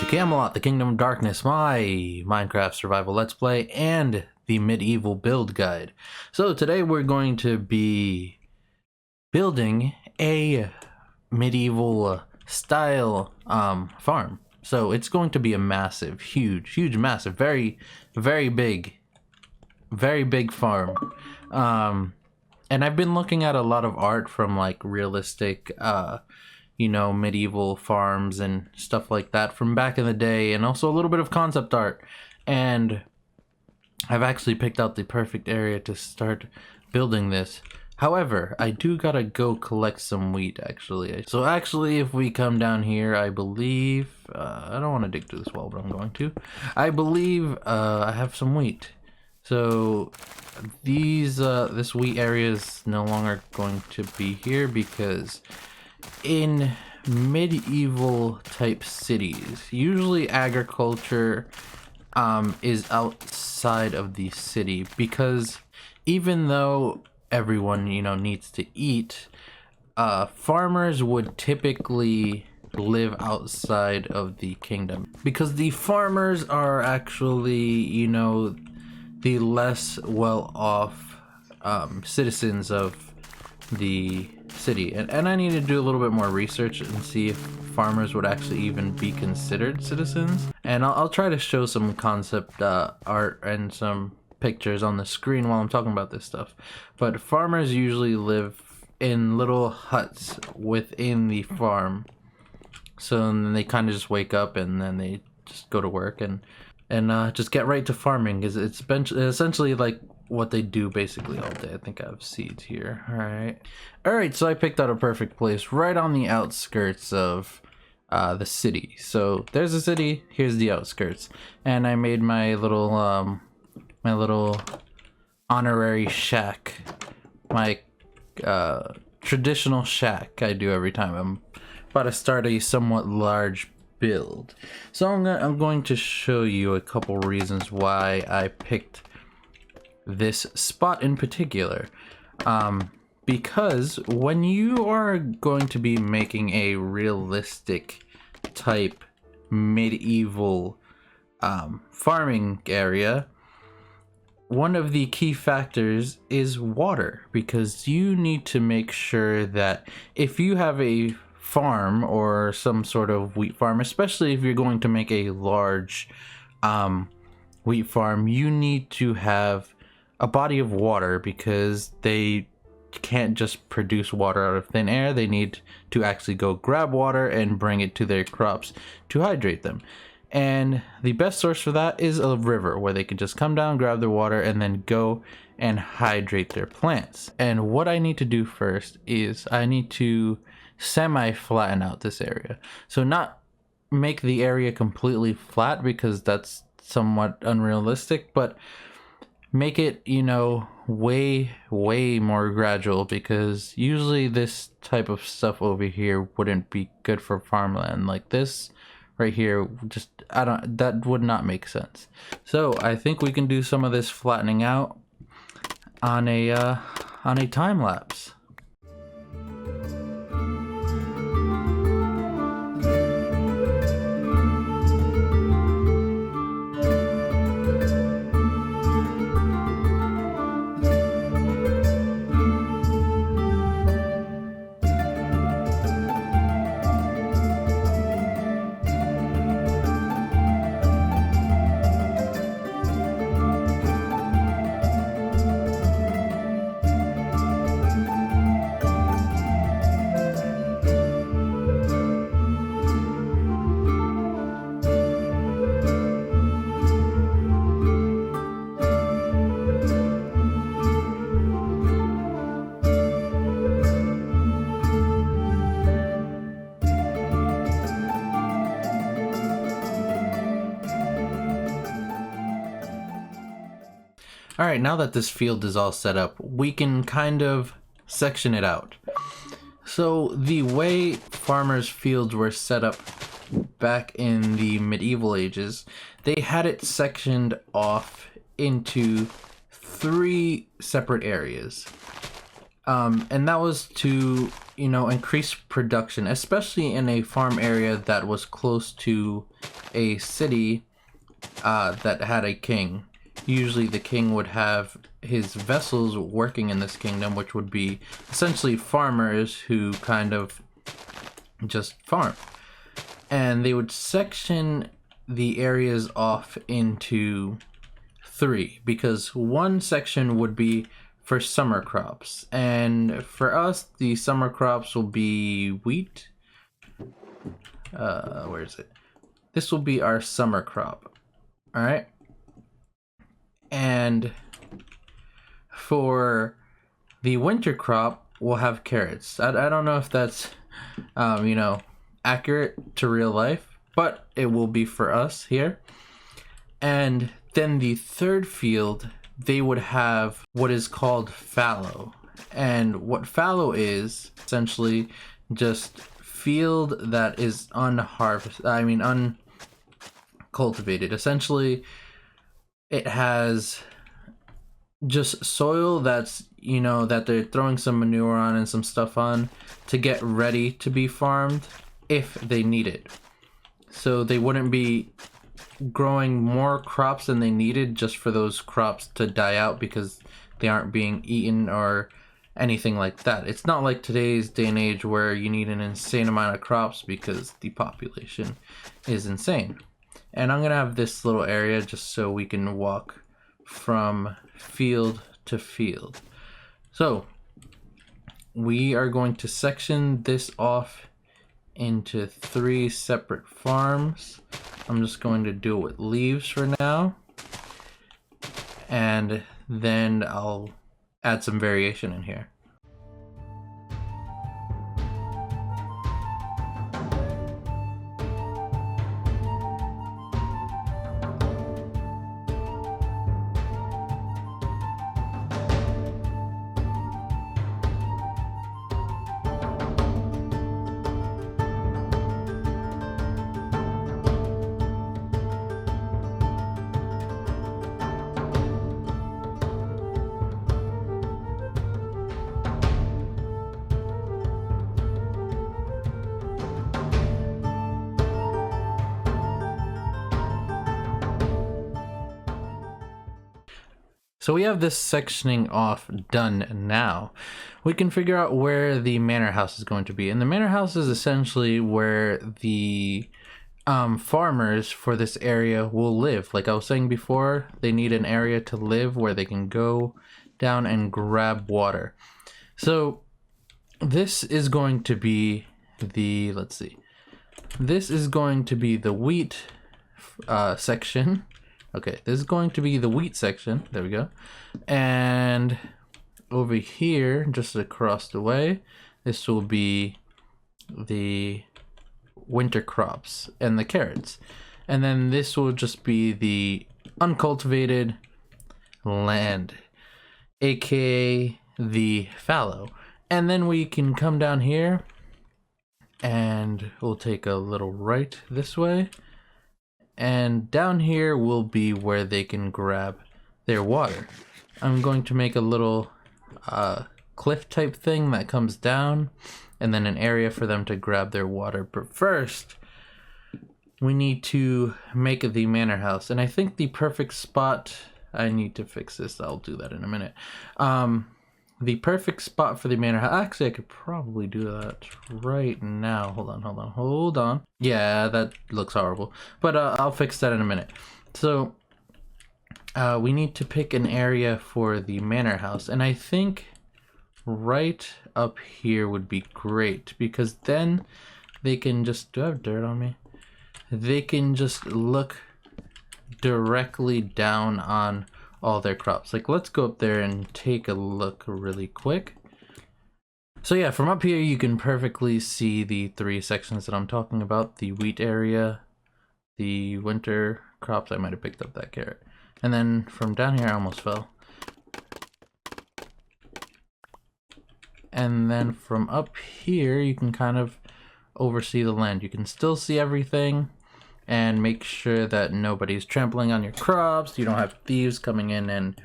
Camelot, the Kingdom of Darkness, my Minecraft survival let's play, and the medieval build guide. So today we're going to be building a medieval style farm. So it's going to be a massive, huge, massive, very big farm. And I've been looking at a lot of art from like realistic medieval farms and stuff like that from back in the day, and also a little bit of concept art. And I've actually picked out the perfect area to start building this. However, I do gotta go collect some wheat actually. So actually, if we come down here, I believe, I don't want to dig through this wall, but I'm going to. I believe I have some wheat. So these, this wheat area is no longer going to be here because in medieval type cities, usually agriculture is outside of the city, because even though everyone needs to eat, farmers would typically live outside of the kingdom, because the farmers are actually the less well off citizens of the city. And I need to do a little bit more research and see if farmers would actually even be considered citizens. And I'll try to show some concept art and some pictures on the screen while I'm talking about this stuff. But farmers usually live in little huts within the farm. So then they kind of just wake up and then they just go to work and just get right to farming, because it's essentially like what they do basically all day. I think I have seeds here. All right, so I picked out a perfect place right on the outskirts of the city. So there's the city, here's the outskirts, and I made my little honorary shack, my traditional shack I do every time I'm about to start a somewhat large build. So I'm going to show you a couple reasons why I picked this spot in particular. Because when you are going to be making a realistic type medieval farming area, one of the key factors is water, because you need to make sure that if you have a farm or some sort of wheat farm, especially if you're going to make a large wheat farm, you need to have a body of water, because they can't just produce water out of thin air. They need to actually go grab water and bring it to their crops to hydrate them. And the best source for that is a river, where they can just come down, grab their water, and then go and hydrate their plants. And what I need to do first is I need to semi-flatten out this area. So not make the area completely flat, because that's somewhat unrealistic, but make it way more gradual, because usually this type of stuff over here wouldn't be good for farmland. Like this right here, just that would not make sense. So I think we can do some of this flattening out on a time lapse. Alright, now that this field is all set up, we can kind of section it out. So the way farmers' fields were set up back in the medieval ages, they had it sectioned off into 3 separate areas. And that was to, increase production, especially in a farm area that was close to a city that had a king. Usually the king would have his vessels working in this kingdom, which would be essentially farmers who kind of just farm. And they would section the areas off into 3, because one section would be for summer crops, and for us the summer crops will be wheat. Where is it? This will be our summer crop. All right. And for the winter crop, we'll have carrots. I don't know if that's, accurate to real life, but it will be for us here. And then the third field, they would have what is called fallow. And what fallow is essentially just field that is uncultivated. Essentially, it has just soil that's, that they're throwing some manure on and some stuff on to get ready to be farmed if they need it. So they wouldn't be growing more crops than they needed just for those crops to die out because they aren't being eaten or anything like that. It's not like today's day and age where you need an insane amount of crops because the population is insane. And I'm gonna have this little area just so we can walk from field to field. So we are going to section this off into 3 separate farms. I'm just going to do it with leaves for now, and then I'll add some variation in here. So we have this sectioning off done now. We can figure out where the manor house is going to be. And the manor house is essentially where the farmers for this area will live. Like I was saying before, they need an area to live where they can go down and grab water. So this is going to be the, this is going to be the wheat section. Okay, this is going to be the wheat section. There we go. And over here, just across the way, this will be the winter crops and the carrots. And then this will just be the uncultivated land, aka the fallow. And then we can come down here and we'll take a little right this way. And down here will be where they can grab their water. I'm going to make a little cliff type thing that comes down, and then an area for them to grab their water. But first, we need to make the manor house. And I think the perfect spot, I need to fix this. I'll do that in a minute. The perfect spot for the manor house, actually I could probably do that right now. Hold on. Yeah, that looks horrible, but I'll fix that in a minute. So we need to pick an area for the manor house, and I think right up here would be great, because then they can just, do I have dirt on me? They can just look directly down on all their crops. Like, let's go up there and take a look really quick. So yeah, from up here you can perfectly see the 3 sections that I'm talking about: the wheat area, the winter crops. I might have picked up that carrot. And then from down here, I almost fell. And then from up here you can kind of oversee the land. You can still see everything and make sure that nobody's trampling on your crops. You don't have thieves coming in and,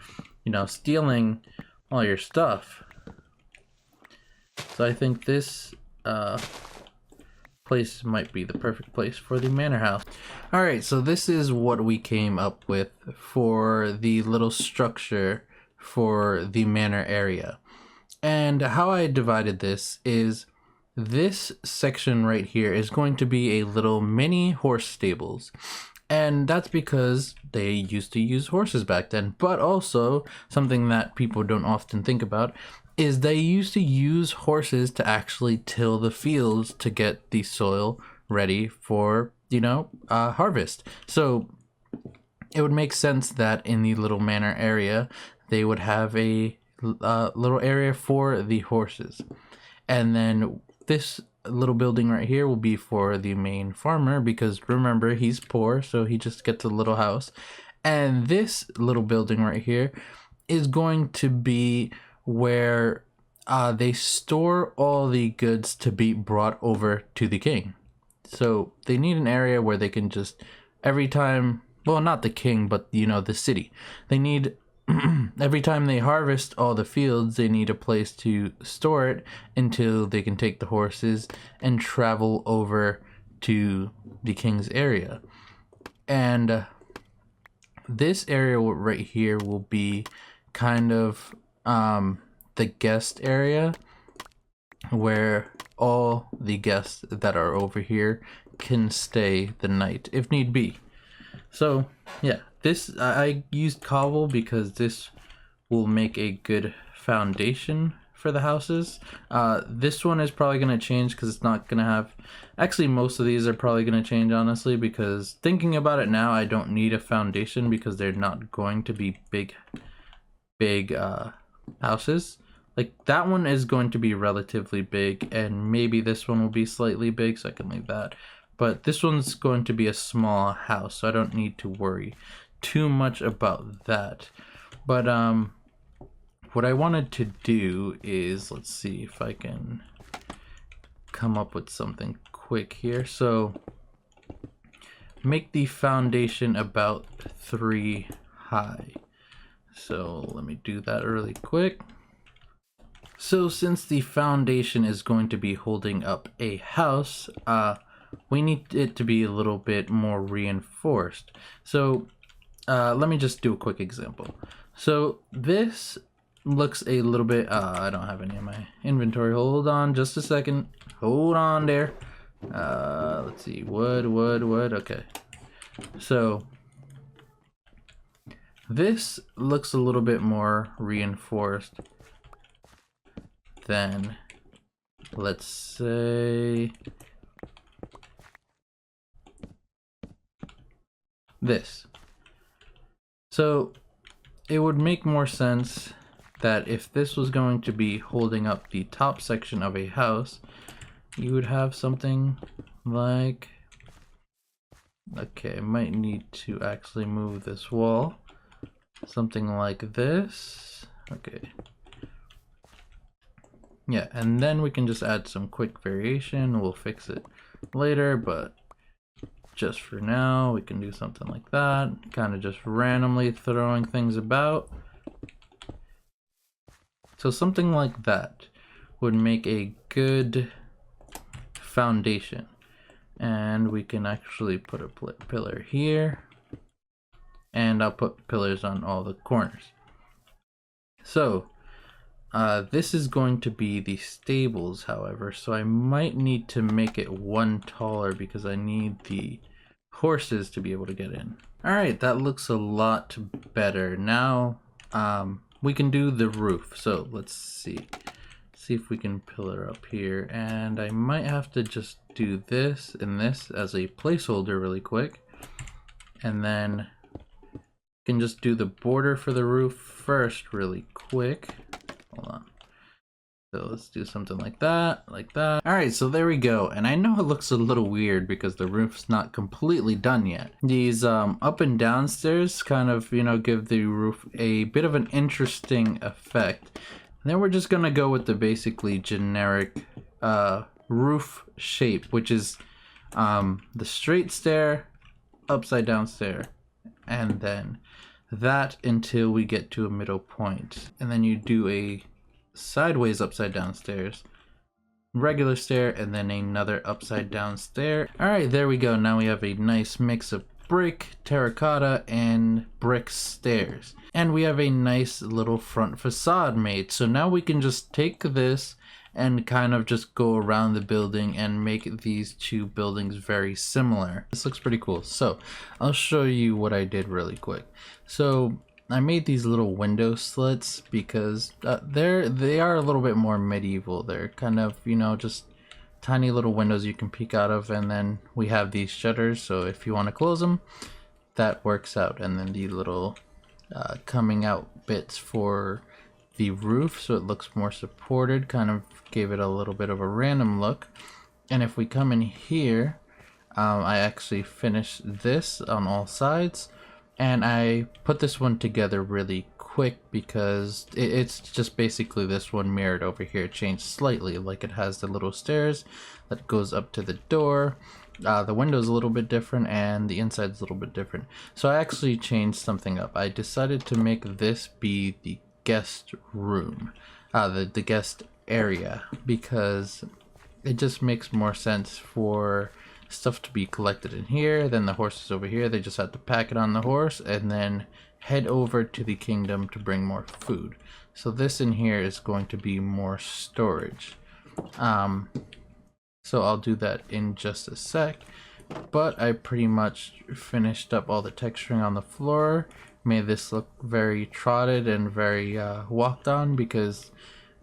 stealing all your stuff. So I think this place might be the perfect place for the manor house. Alright, so this is what we came up with for the little structure for the manor area. And how I divided this is this section right here is going to be a little mini horse stables. And that's because they used to use horses back then. But also, something that people don't often think about is they used to use horses to actually till the fields to get the soil ready for, harvest. So it would make sense that in the little manor area, they would have a little area for the horses. And then this little building right here will be for the main farmer, because remember, he's poor, so he just gets a little house. And this little building right here is going to be where they store all the goods to be brought over to the king. So they need an area where they can just, every time, well, not the king, but the city, they need every time they harvest all the fields, they need a place to store it until they can take the horses and travel over to the king's area. And this area right here will be kind of the guest area, where all the guests that are over here can stay the night if need be. So yeah, this I used cobble because this will make a good foundation for the houses. This one is probably going to change because it's not going to have, actually most of these are probably going to change, honestly, because thinking about it now, I don't need a foundation because they're not going to be big houses. Like that one is going to be relatively big, and maybe this one will be slightly big, so I can leave that. But this one's going to be a small house, so I don't need to worry too much about that. But what I wanted to do is, let's see if I can come up with something quick here. So make the foundation about 3 high. So let me do that really quick. So since the foundation is going to be holding up a house, we need it to be a little bit more reinforced. So let me just do a quick example. So this looks a little bit, I don't have any in my inventory. Hold on just a second. Hold on there. Let's see, wood, okay. So this looks a little bit more reinforced than, let's say, this. So it would make more sense that if this was going to be holding up the top section of a house, you would have something like, okay, I might need to actually move this wall, something like this. Okay, yeah, and then we can just add some quick variation. We'll fix it later, but just for now, we can do something like that, kind of just randomly throwing things about. So something like that would make a good foundation. And we can actually put a pillar here, and I'll put pillars on all the corners. So this is going to be the stables, however, so I might need to make it 1 taller because I need the horses to be able to get in. Alright, that looks a lot better. Now we can do the roof. So let's see if we can pillar up here, and I might have to just do this and this as a placeholder really quick, and then can just do the border for the roof first really quick. Hold on. So let's do something like that, like that. All right, so there we go. And I know it looks a little weird because the roof's not completely done yet. These up and downstairs kind of, give the roof a bit of an interesting effect. And then we're just gonna go with the basically generic roof shape, which is the straight stair, upside down stair, and then that until we get to a middle point. And then you do a sideways upside down stairs, regular stair, and then another upside down stair. Alright, there we go. Now we have a nice mix of brick, terracotta, and brick stairs. And we have a nice little front facade made. So now we can just take this and kind of just go around the building and make these two buildings very similar. This looks pretty cool. So I'll show you what I did really quick. So I made these little window slits because they are a little bit more medieval. They're kind of, you know, just tiny little windows you can peek out of, and then we have these shutters, so if you want to close them, that works out. And then the little coming out bits for the roof, so it looks more supported, kind of gave it a little bit of a random look. And if we come in here, I actually finished this on all sides, and I put this one together really quick because it's just basically this one mirrored over here, changed slightly. Like, it has the little stairs that goes up to the door. The window's a little bit different, and the inside's a little bit different. So I actually changed something up. I decided to make this be the guest room, the guest area, because it just makes more sense for stuff to be collected in here. Then the horses over here, they just have to pack it on the horse and then head over to the kingdom to bring more food. So this in here is going to be more storage. So I'll do that in just a sec, but I pretty much finished up all the texturing on the floor, made this look very trotted and very walked on, because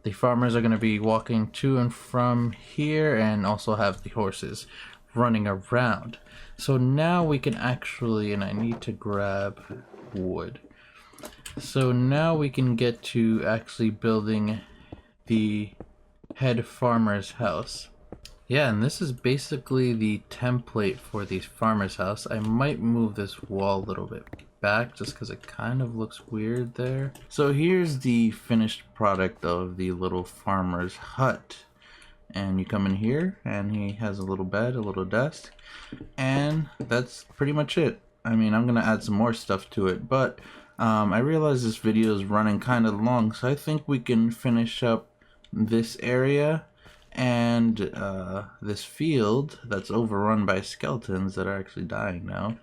the farmers are going to be walking to and from here, and also have the horses running around. So now we can actually, and I need to grab wood. So now we can get to actually building the head farmer's house. Yeah, and this is basically the template for the farmer's house. I might move this wall a little bit back just because it kind of looks weird there. So here's the finished product of the little farmer's hut. And you come in here and he has a little bed, a little desk, and that's pretty much it. I mean, I'm gonna add some more stuff to it, but I realize this video is running kind of long, so I think we can finish up this area and this field that's overrun by skeletons that are actually dying now,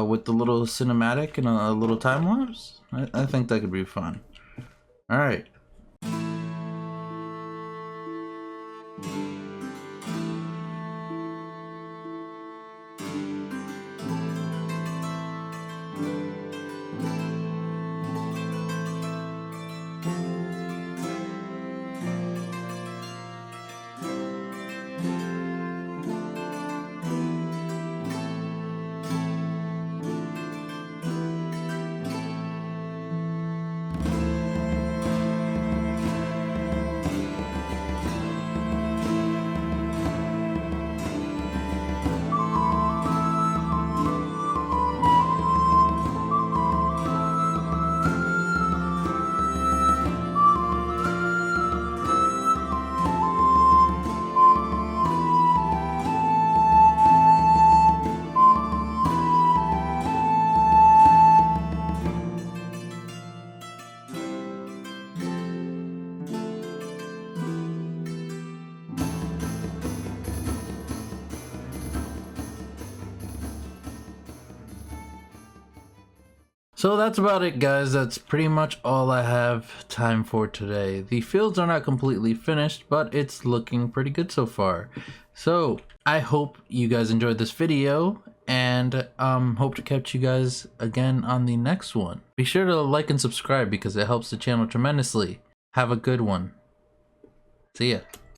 with the little cinematic and a little time lapse. I think that could be fun. All right. So that's about it, guys. That's pretty much all I have time for today. The fields are not completely finished, but it's looking pretty good so far. So I hope you guys enjoyed this video, and hope to catch you guys again on the next one. Be sure to like and subscribe because it helps the channel tremendously. Have a good one. See ya.